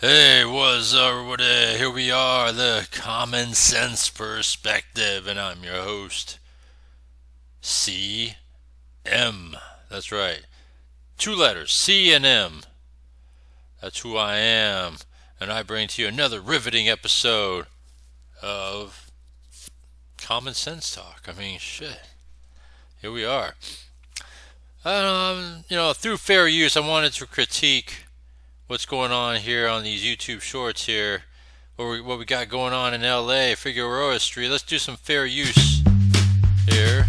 Hey, what's up? Here we are, the Common Sense Perspective, and I'm your host, C.M. That's right. Two letters, C and M. That's who I am, and I bring to you another riveting episode of Common Sense Talk. I mean, shit. Here we are. Through fair use, I wanted to critique what's going on here on these YouTube shorts here. What we got going on in LA, Figueroa Street. Let's do some fair use here.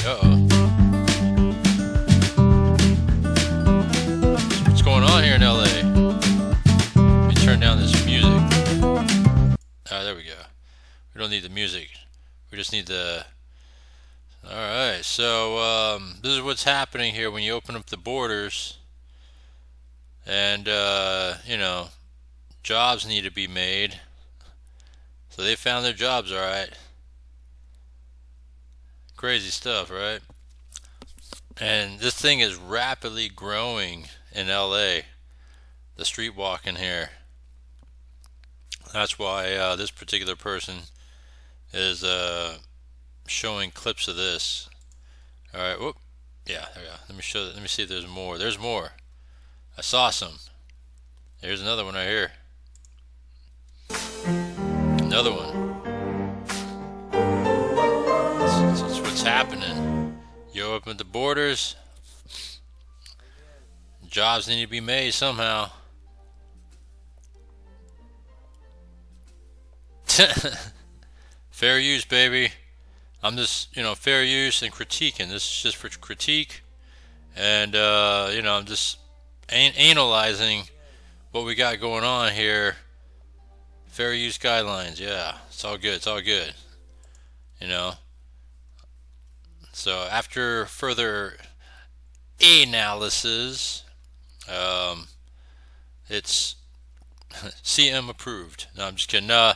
Uh-oh. What's going on here in LA? Let me turn down this music. There we go. We don't need the music. We just need the... Alright, so this is what's happening here when you open up the borders. And, jobs need to be made. So they found their jobs, alright. Crazy stuff, right? And this thing is rapidly growing in LA. The street walking here. That's why this particular person is showing clips of this. Alright, whoop. Yeah, there we go. Let me see if there's more. There's more. I saw some. Here's another one right here. Another one. That's what's happening. You open the borders. Jobs need to be made somehow. Fair use, baby. I'm just, fair use and critiquing. This is just for critique. And, I'm just analyzing what we got going on here. Fair use guidelines, yeah. It's all good. It's all good. So after further analysis, it's CM approved. No, I'm just kidding. I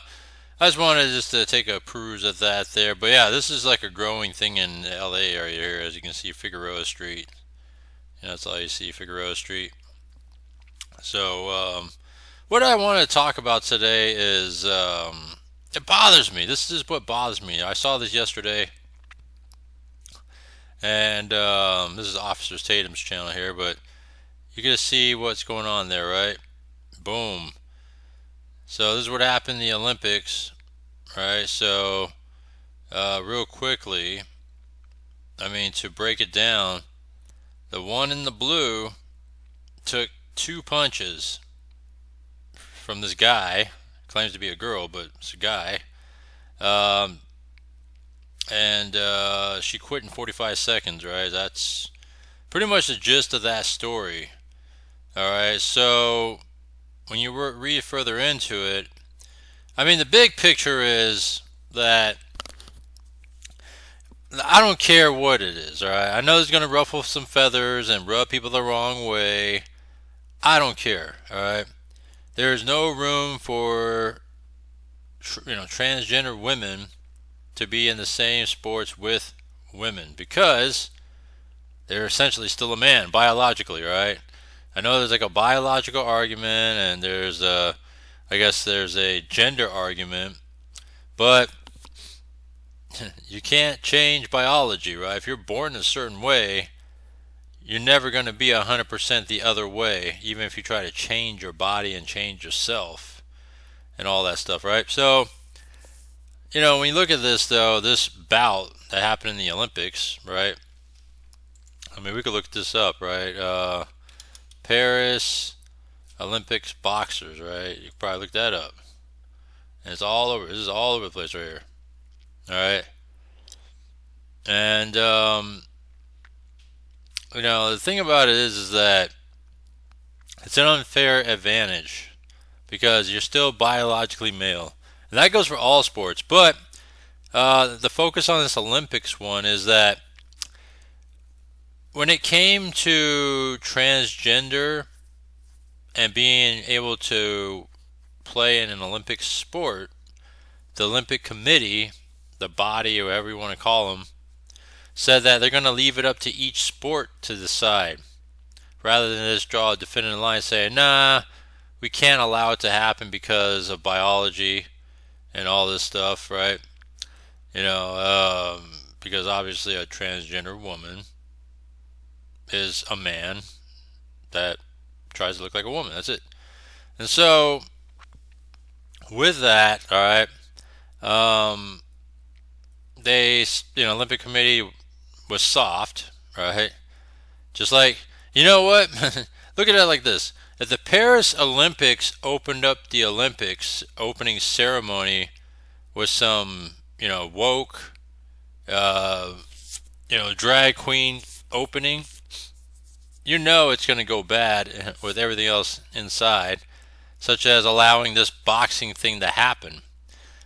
just wanted to take a peruse at that there. But yeah, this is like a growing thing in the LA area here. As you can see, Figueroa Street. That's all you see, Figueroa Street. So, what I want to talk about today is, it bothers me. This is what bothers me. I saw this yesterday. And this is Officer Tatum's channel here, but you're going to see what's going on there, right? Boom. So this is what happened in the Olympics, right? So, real quickly, to break it down, the one in the blue took two punches from this guy. Claims to be a girl, but it's a guy. And she quit in 45 seconds, right? That's pretty much the gist of that story. Alright, so when you read further into it, the big picture is that I don't care what it is, alright? I know it's going to ruffle some feathers and rub people the wrong way. I don't care, alright? There is no room for, transgender women to be in the same sports with women because they're essentially still a man biologically, right? I know there's like a biological argument and there's a gender argument, but you can't change biology, right? If you're born a certain way, you're never going to be 100% the other way, even if you try to change your body and change yourself and all that stuff, right? So, when you look at this, though, this bout that happened in the Olympics, right? We could look this up, right? Paris Olympics boxers, right? You could probably look that up. And it's all over. This is all over the place right here. Alright? And, the thing about it is that it's an unfair advantage because you're still biologically male. And that goes for all sports. But the focus on this Olympics one is that when it came to transgender and being able to play in an Olympic sport, the Olympic Committee, the body, or whatever you want to call them, said that they're going to leave it up to each sport to decide rather than just draw a definitive line saying, nah, we can't allow it to happen because of biology and all this stuff, right? Because obviously a transgender woman is a man that tries to look like a woman. That's it. And so with that, all right, um, they, Olympic Committee was soft, right? Just like, you know what? Look at it like this. If the Paris Olympics opened up the Olympics opening ceremony with some, woke, uh, drag queen opening, it's going to go bad with everything else inside, such as allowing this boxing thing to happen.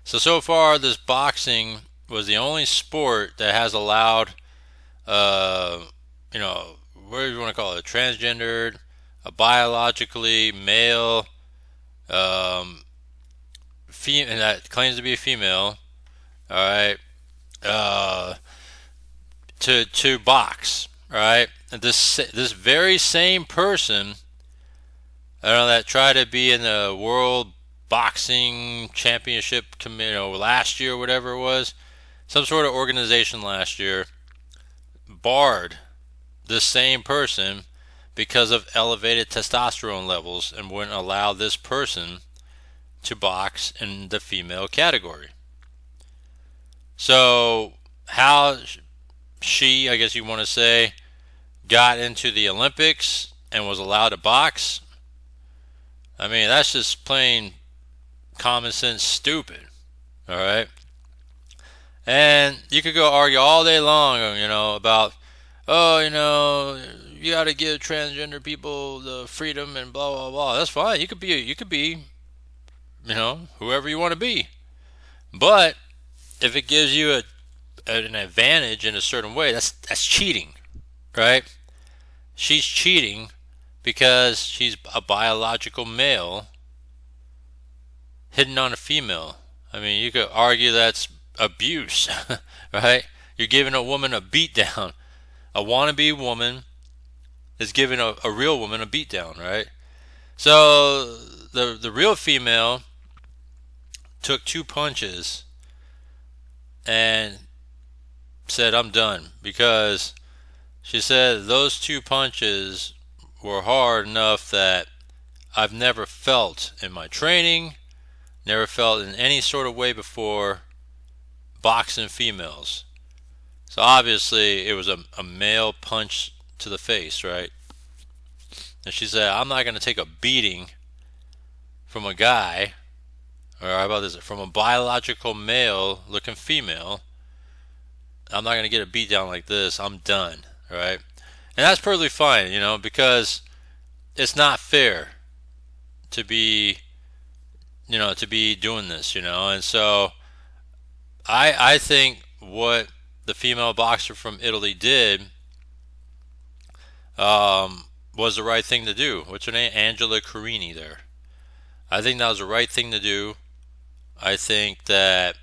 So far, this boxing was the only sport that has allowed, what do you want to call it, a transgendered, a biologically male, that claims to be a female, all right, to box, all right. And this very same person, that tried to be in the World Boxing Championship, last year, whatever it was, some sort of organization last year, barred this same person because of elevated testosterone levels and wouldn't allow this person to box in the female category. So how she, I guess you want to say, got into the Olympics and was allowed to box, I mean, that's just plain common sense stupid. All right. And you could go argue all day long, about, oh, you got to give transgender people the freedom and blah blah blah. That's fine. You could be, whoever you want to be. But if it gives you an advantage in a certain way, that's cheating, right? She's cheating because she's a biological male hitting on a female. I mean, you could argue that's abuse, right? You're giving a woman a beatdown. A wannabe woman is giving a real woman a beatdown, right? So the real female took 2 punches and said, I'm done, because she said those 2 punches were hard enough that I've never felt in my training, never felt in any sort of way before boxing females. So obviously it was a male punch to the face, right? And she said, I'm not going to take a beating from a guy, or how about this, from a biological male looking female. I'm not going to get a beat down like this. I'm done, right? And that's perfectly fine, because it's not fair to be, doing this, And so I think what the female boxer from Italy did was the right thing to do. What's her name? Angela Carini there. I think that was the right thing to do. I think that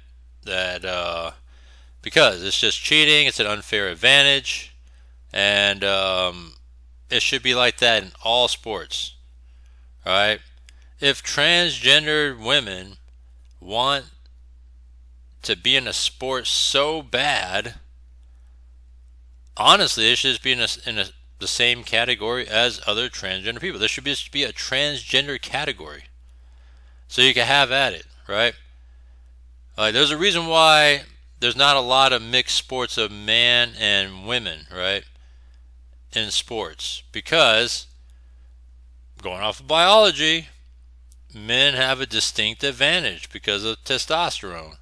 because it's just cheating, it's an unfair advantage, and it should be like that in all sports. All right? If transgender women want to be in a sport so bad, honestly, it should just be in the same category as other transgender people. There should just be a transgender category, so you can have at it, right? There's a reason why there's not a lot of mixed sports of man and women, right, in sports, because going off of biology, men have a distinct advantage because of testosterone,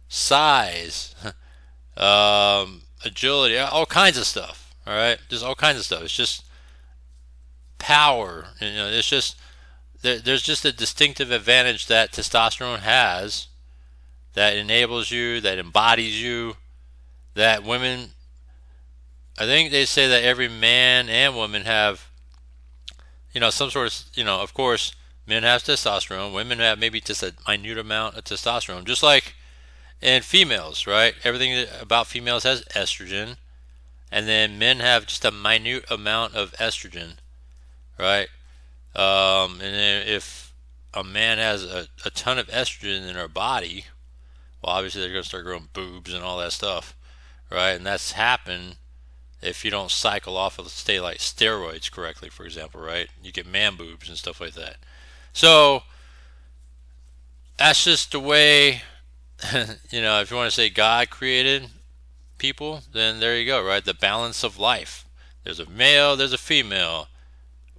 size, agility, all kinds of stuff. All right, just all kinds of stuff. It's just power. It's just there's just a distinctive advantage that testosterone has that enables you, that embodies you, that women. I think they say that every man and woman have, some sort of, of course, men have testosterone, women have maybe just a minute amount of testosterone, just like in females, right? Everything about females has estrogen, and then men have just a minute amount of estrogen, right? And then if a man has a ton of estrogen in her body, well, obviously they're going to start growing boobs and all that stuff, right? And that's happened if you don't cycle off of, say, like steroids correctly, for example, right? You get man boobs and stuff like that. So that's just the way, if you want to say God created people, then there you go, right? The balance of life. There's a male, there's a female.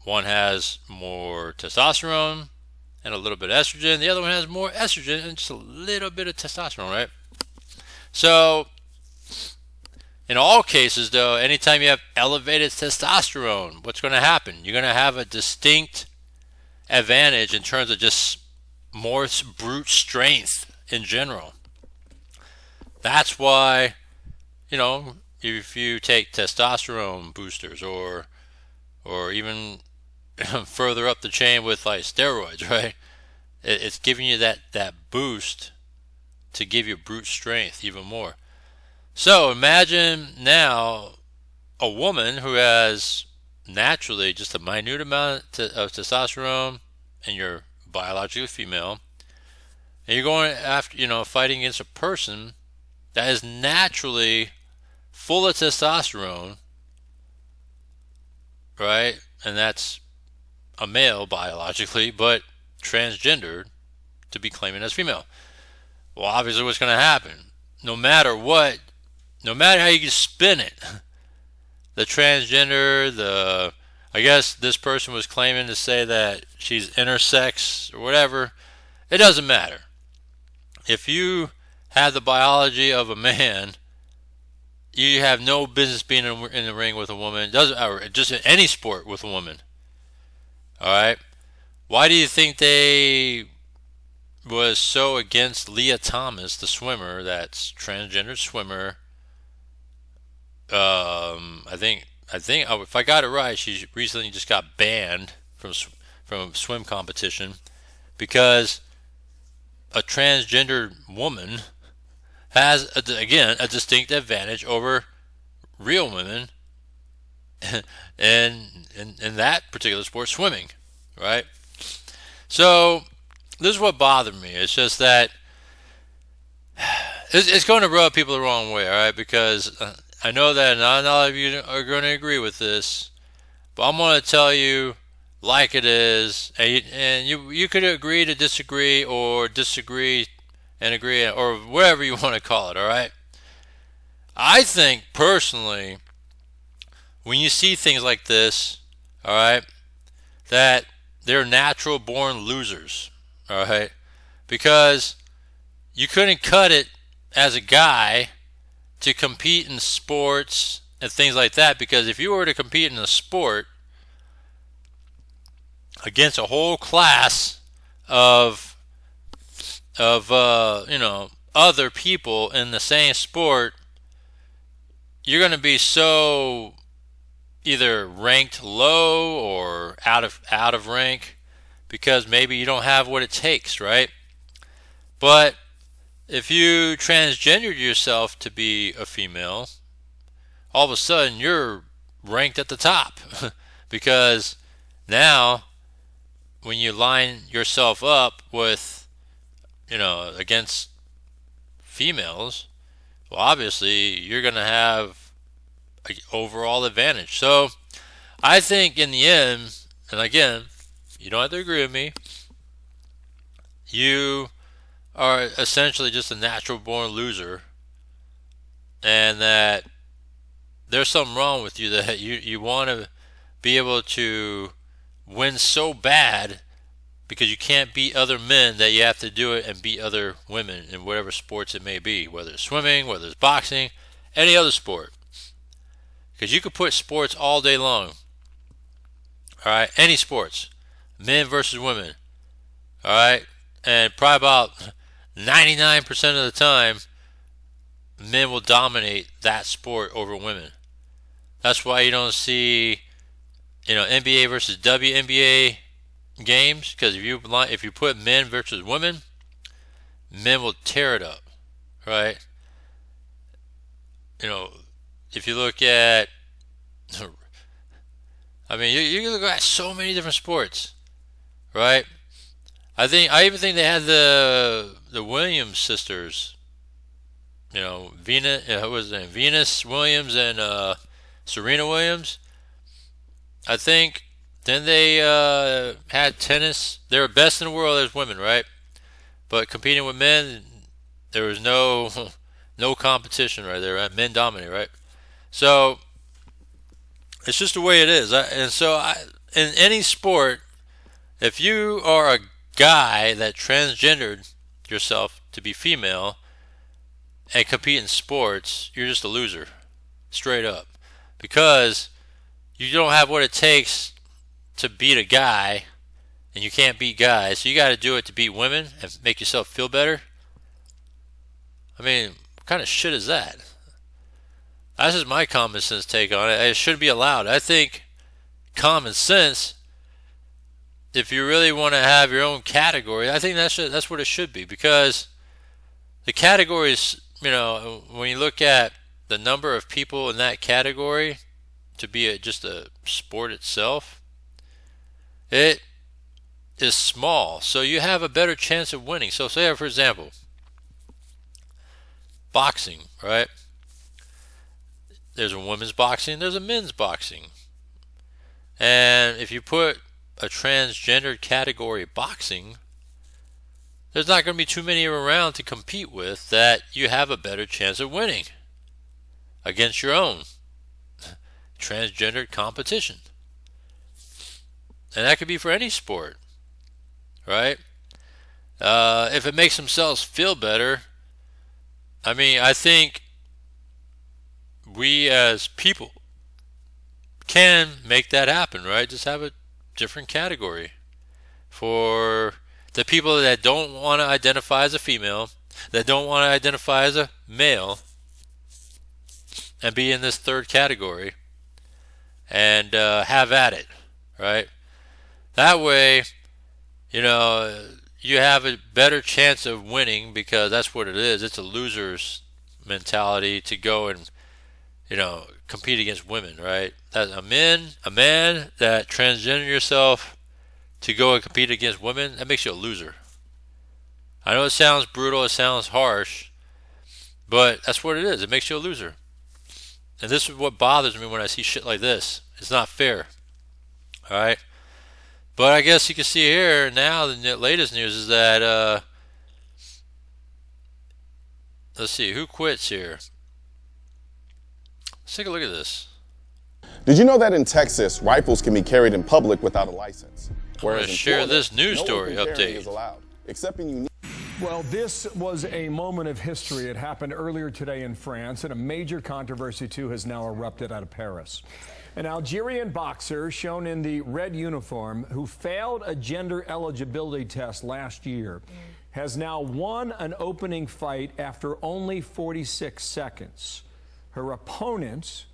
One has more testosterone and a little bit of estrogen. The other one has more estrogen and just a little bit of testosterone, right? So, in all cases, though, anytime you have elevated testosterone, what's going to happen? You're going to have a distinct advantage in terms of just more brute strength in general. That's why, if you take testosterone boosters or even further up the chain with like steroids, right? It's giving you that boost to give you brute strength even more. So imagine now a woman who has naturally just a minute amount of testosterone, and you're biologically female, and you're going after, fighting against a person that is naturally full of testosterone, right? And that's a male biologically, but transgendered to be claiming as female. Well, obviously what's going to happen? No matter how you spin it, the transgender, I guess this person was claiming to say that she's intersex or whatever. It doesn't matter. If you have the biology of a man, you have no business being in the ring with a woman. Or just in any sport with a woman. All right. Why do you think they was so against Leah Thomas, the swimmer, that's transgender swimmer? I think if I got it right, she recently just got banned from a swim competition because a transgender woman has a distinct advantage over real women in that particular sport, swimming, right? So this is what bothered me. It's just that it's going to rub people the wrong way, all right? Because I know that not all of you are going to agree with this, but I'm going to tell you like it is, and you could agree to disagree, or disagree and agree, or whatever you want to call it, all right? I think personally, when you see things like this, all right, that they're natural born losers, all right, because you couldn't cut it as a guy to compete in sports and things like that, because if you were to compete in a sport against a whole class of other people in the same sport, you're going to be so either ranked low or out of rank, because maybe you don't have what it takes, right? But if you transgendered yourself to be a female, all of a sudden you're ranked at the top because now when you line yourself up with, against females, well, obviously you're going to have an overall advantage. So I think in the end, and again, you don't have to agree with me, you are essentially just a natural born loser, and that there's something wrong with you, that you want to be able to win so bad because you can't beat other men, that you have to do it and beat other women in whatever sports it may be, whether it's swimming, whether it's boxing, any other sport. Because you could put sports all day long, all right, any sports, men versus women, all right, and probably about 99% of the time, men will dominate that sport over women. That's why you don't see, NBA versus WNBA games, because if you put men versus women, men will tear it up, right? If you look at, I mean, you look at so many different sports, right? I even think they had the Williams sisters. Venus. Who was it? Venus Williams and Serena Williams. I think. Then they had tennis. They were best in the world as women, right? But competing with men, there was no no competition right there. Right? Men dominate, right? So it's just the way it is. In any sport, if you are a guy that transgendered yourself to be female and compete in sports, you're just a loser, straight up, because you don't have what it takes to beat a guy, and you can't beat guys. So you got to do it to beat women and make yourself feel better. I mean, what kind of shit is that? That's just my common sense take on it. It shouldn't be allowed. I think common sense, if you really want to have your own category, I think that's what it should be, because the categories, when you look at the number of people in that category to be just a sport itself, it is small. So you have a better chance of winning. So say, for example, boxing, right? There's a women's boxing, there's a men's boxing. And if you put a transgendered category boxing, there's not going to be too many around to compete with that you have a better chance of winning against your own transgendered competition. And that could be for any sport, right? If it makes themselves feel better, I think we as people can make that happen, right? Just have a different category for the people that don't want to identify as a female, that don't want to identify as a male, and be in this third category, and have at it, right? That way, you have a better chance of winning, because that's what it is. It's a loser's mentality to go and compete against women, right? That a man that transgender yourself to go and compete against women, that makes you a loser. I know it sounds brutal, it sounds harsh, but that's what it is. It makes you a loser. And this is what bothers me when I see shit like this. It's not fair. All right? But I guess you can see here now, the latest news is that, let's see, who quits here? Let's take a look at this. Did you know that in Texas, rifles can be carried in public without a license? Whereas in Florida, this news story update is allowed, except in unique. Well, this was a moment of history. It happened earlier today in France, and a major controversy, too, has now erupted out of Paris. An Algerian boxer shown in the red uniform who failed a gender eligibility test last year has now won an opening fight after only 46 seconds. Her opponent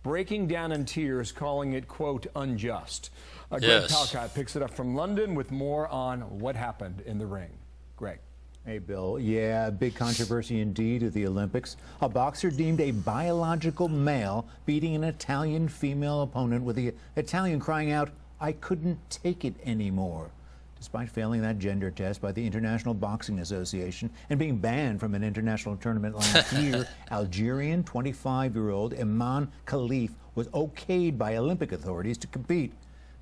breaking down in tears, calling it, quote, unjust. Greg Palcott picks it up from London with more on what happened in the ring. Greg. Hey, Bill. Yeah, big controversy indeed at the Olympics. A boxer deemed a biological male beating an Italian female opponent, with the Italian crying out, "I couldn't take it anymore." Despite failing that gender test by the International Boxing Association and being banned from an international tournament last year, Algerian 25-year-old Iman Khalif was okayed by Olympic authorities to compete.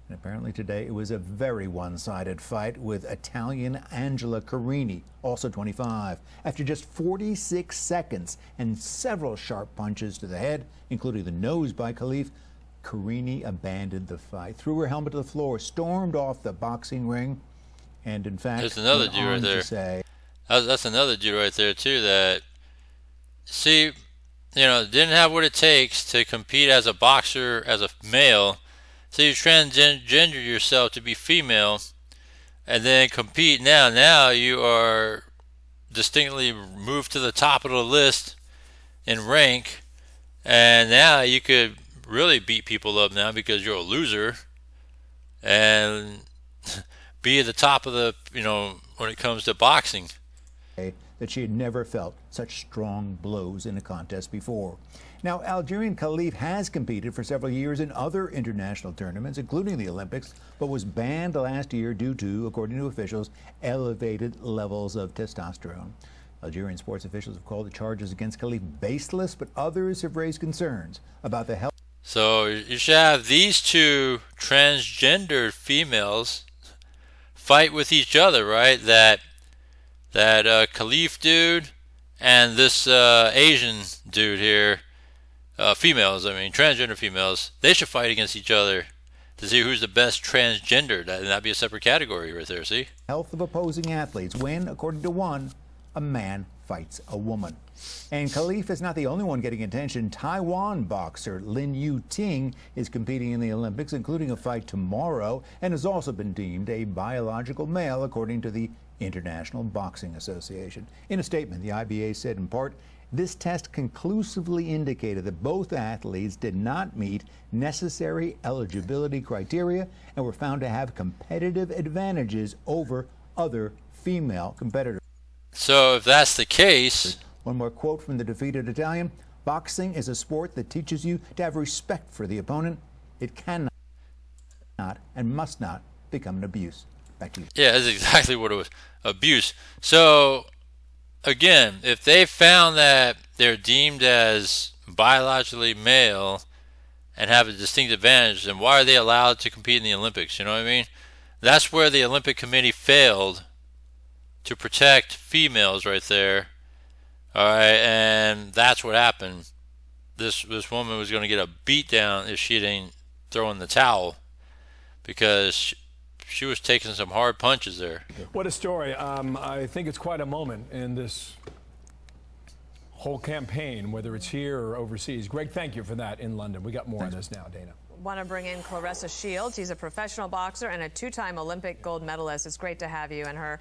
And apparently today it was a very one-sided fight, with Italian Angela Carini, also 25. After just 46 seconds and several sharp punches to the head, including the nose by Khalif, Carini abandoned the fight, threw her helmet to the floor, stormed off the boxing ring, and in fact, there's another dude right there. That's another dude right there too. That didn't have what it takes to compete as a boxer as a male. So you transgender yourself to be female, and then compete. Now you are distinctly moved to the top of the list in rank, and now you could really beat people up now because you're a loser, and be at the top of the when it comes to boxing. that she had never felt such strong blows in a contest before. Now, Algerian Khalif has competed for several years in other international tournaments, including the Olympics, but was banned last year due to, according to officials, elevated levels of testosterone. Algerian sports officials have called the charges against Khalif baseless, but others have raised concerns about the health. So you should have these two transgender females fight with each other, right? That Khalif dude and this Asian dude here, females, I mean transgender females, they should fight against each other to see who's the best transgender. That'd be a separate category right there, see? Health of opposing athletes when, according to one, a man fights a woman. And Khalif is not the only one getting attention. Taiwan boxer Lin Yu Ting is competing in the Olympics, including a fight tomorrow, and has also been deemed a biological male, according to the International Boxing Association. In a statement, the IBA said in part, this test conclusively indicated that both athletes did not meet necessary eligibility criteria and were found to have competitive advantages over other female competitors. So if that's the case, one more quote from the defeated Italian: boxing is a sport that teaches you to have respect for the opponent. It cannot and must not become an abuse. Back to you. yeah, that's exactly what it was, abuse. So again, if they found that they're deemed as biologically male and have a distinct advantage, then why are they allowed to compete in the Olympics? You know what I mean? That's where the Olympic Committee failed to protect females right there. All right, and that's what happened. This woman was going to get a beat down if she didn't throw in the towel, because she was taking some hard punches there. What a story. I think it's quite a moment in this whole campaign, whether it's here or overseas. Greg, thank you for that in London. We got more on this now, Dana. Want to bring in Clarissa Shields. She's a professional boxer and a two-time Olympic gold medalist. It's great to have you. And her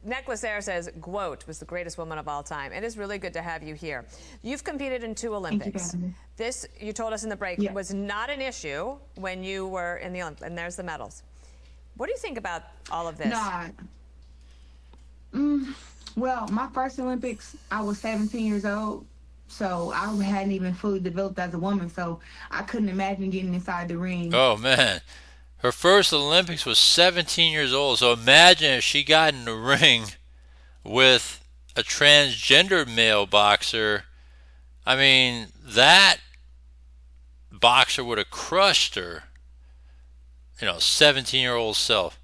necklace there says, "Quote was the greatest woman of all time." It is really good to have you here. You've competed in 2 Olympics. This, you told us in the break, was not an issue when you were in the Olympics. And there's the medals. What do you think about all of this? Well, my first Olympics, I was 17 years old. So I hadn't even fully developed as a woman, so I couldn't imagine getting inside the ring. Oh, man. Her first Olympics was 17 years old. So imagine if she got in the ring with a transgender male boxer. I mean, that boxer would have crushed her, 17-year-old self.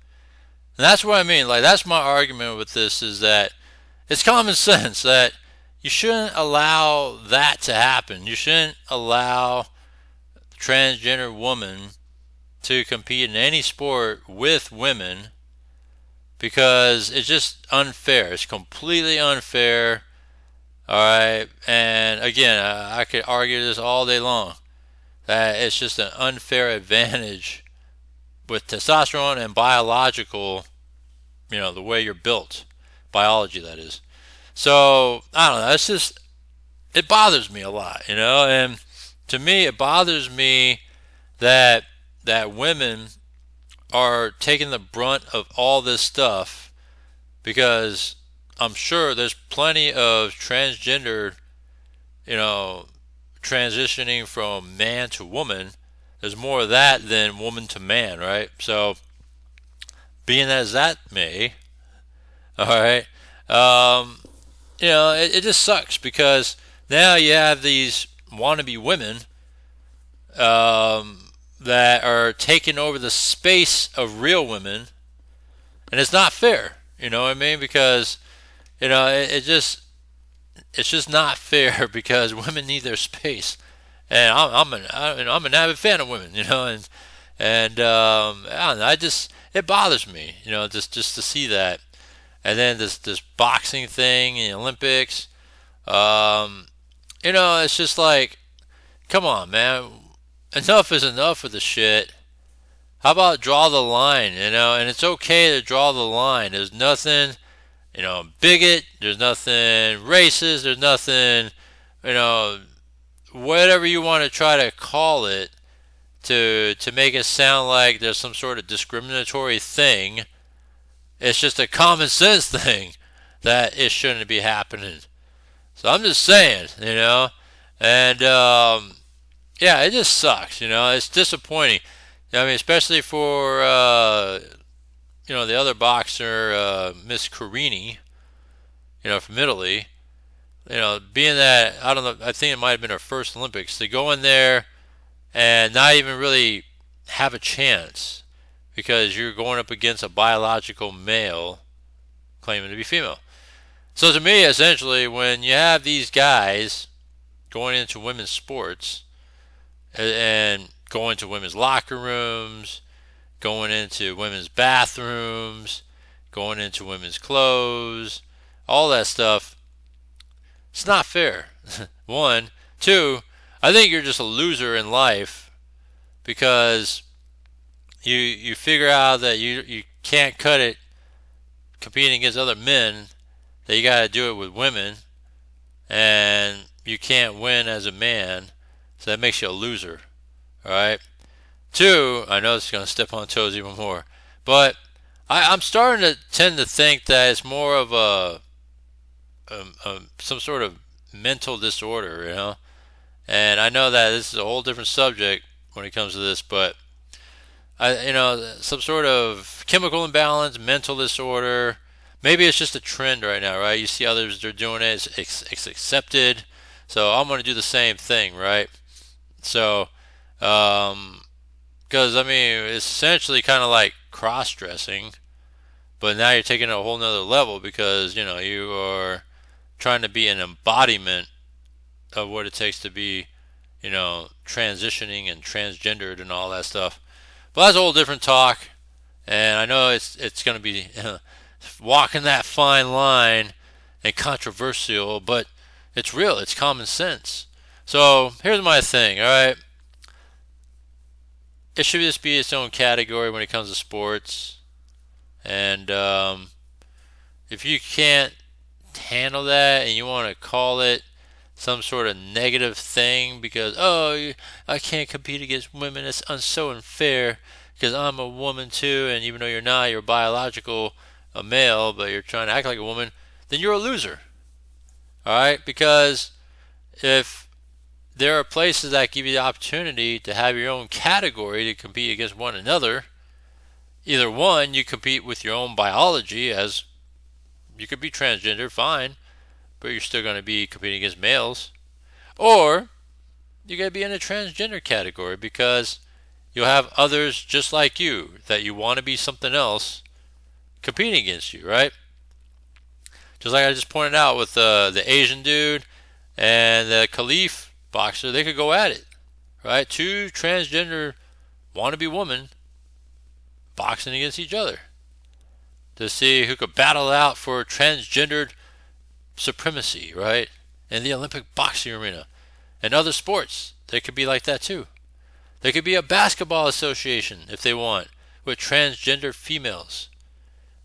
And that's what I mean. Like, that's my argument with this, is that it's common sense that you shouldn't allow that to happen. You shouldn't allow a transgender woman to compete in any sport with women, because it's just unfair. It's completely unfair. All right. And again, I could argue this all day long, that it's just an unfair advantage with testosterone and biological, the way you're built, biology, that is. So, I don't know, it bothers me a lot, and to me, it bothers me that women are taking the brunt of all this stuff, because I'm sure there's plenty of transgender, transitioning from man to woman. There's more of that than woman to man, right? So, being as that may, all right, it just sucks, because now you have these wannabe women that are taking over the space of real women, and it's not fair. You know what I mean? Because it's just not fair, because women need their space, and I'm an avid fan of women, and I don't know, it bothers me, just to see that. And then this boxing thing in the Olympics, it's just like, come on, man, enough is enough of the shit. How about draw the line, and it's okay to draw the line. There's nothing, bigot, there's nothing racist, there's nothing, whatever you want to try to call it, to make it sound like there's some sort of discriminatory thing. It's just a common sense thing, that it shouldn't be happening. So I'm just saying, and yeah, it just sucks. It's disappointing. I mean, especially for the other boxer, Miss Carini, from Italy. Being that, I don't know, I think it might have been her first Olympics, to go in there and not even really have a chance because you're going up against a biological male claiming to be female. So to me, essentially, when you have these guys going into women's sports and going to women's locker rooms, going into women's bathrooms, going into women's clothes, all that stuff, it's not fair. One. Two, I think you're just a loser in life because you figure out that you can't cut it competing against other men, that you got to do it with women, and you can't win as a man, so that makes you a loser. All right. Two, I know it's going to step on toes even more, but I'm starting to tend to think that it's more of some sort of mental disorder, And I know that this is a whole different subject when it comes to this, but some sort of chemical imbalance, mental disorder. Maybe it's just a trend right now, right? You see others, they're doing it, it's accepted, so I'm going to do the same thing, right? So, because I mean, it's essentially kind of like cross-dressing, but now you're taking it a whole nother level because you are trying to be an embodiment of what it takes to be, transitioning and transgendered and all that stuff. But that's a whole different talk, and I know it's going to be walking that fine line and controversial, but it's real. It's common sense. So here's my thing. All right, it should just be its own category when it comes to sports, and if you can't handle that and you want to call it some sort of negative thing because I can't compete against women, it's so unfair because I'm a woman too, and even though you're not, you're biological a male, but you're trying to act like a woman, then you're a loser. All right, because if there are places that give you the opportunity to have your own category to compete against one another, either one, you compete with your own biology, as you could be transgender, fine, but you're still going to be competing against males. Or you got to be in a transgender category because you'll have others just like you that you want to be something else competing against you, right? Just like I just pointed out with the Asian dude and the Khalif boxer, they could go at it, right? Two transgender wannabe women boxing against each other to see who could battle out for transgendered supremacy, right? In the Olympic boxing arena and other sports, they could be like that too. There could be a basketball association if they want with transgender females,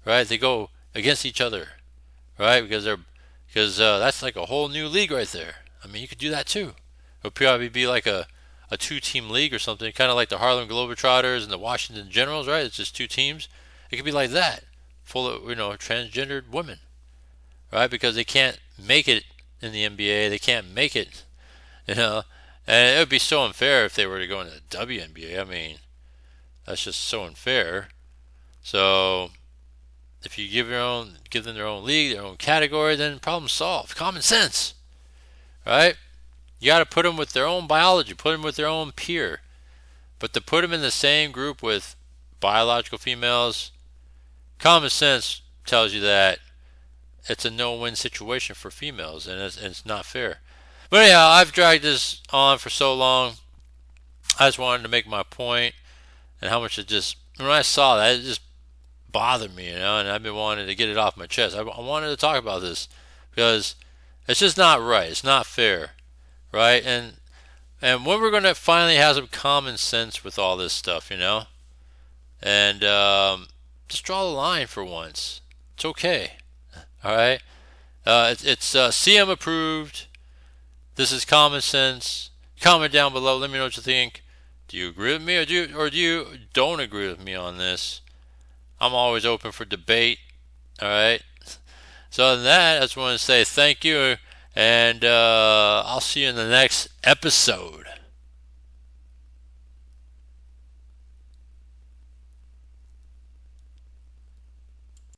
right? They go against each other, right? Because that's like a whole new league right there. I mean, you could do that too. It would probably be like a two-team league or something, kind of like the Harlem Globetrotters and the Washington Generals, right? It's just two teams. It could be like that, full of transgendered women, right? Because they can't make it in the NBA, they can't make it, and it would be so unfair if they were to go into the WNBA. I mean, that's just so unfair. So if you give them their own league, their own category, then problem solved. Common sense, right? You got to put them with their own biology, put them with their own peer. But to put them in the same group with biological females, common sense tells you that it's a no-win situation for females, and it's not fair. But anyhow, I've dragged this on for so long. I just wanted to make my point, and how much when I saw that, it just bothered me, and I've been wanting to get it off my chest. I wanted to talk about this because it's just not right. It's not fair, right? And when we're going to finally have some common sense with all this stuff, and just draw the line for once. It's okay. All right? It's CM approved. This is common sense. Comment down below. Let me know what you think. Do you agree with me or do you don't agree with me on this? I'm always open for debate. All right? So other than that, I just want to say thank you, and I'll see you in the next episode.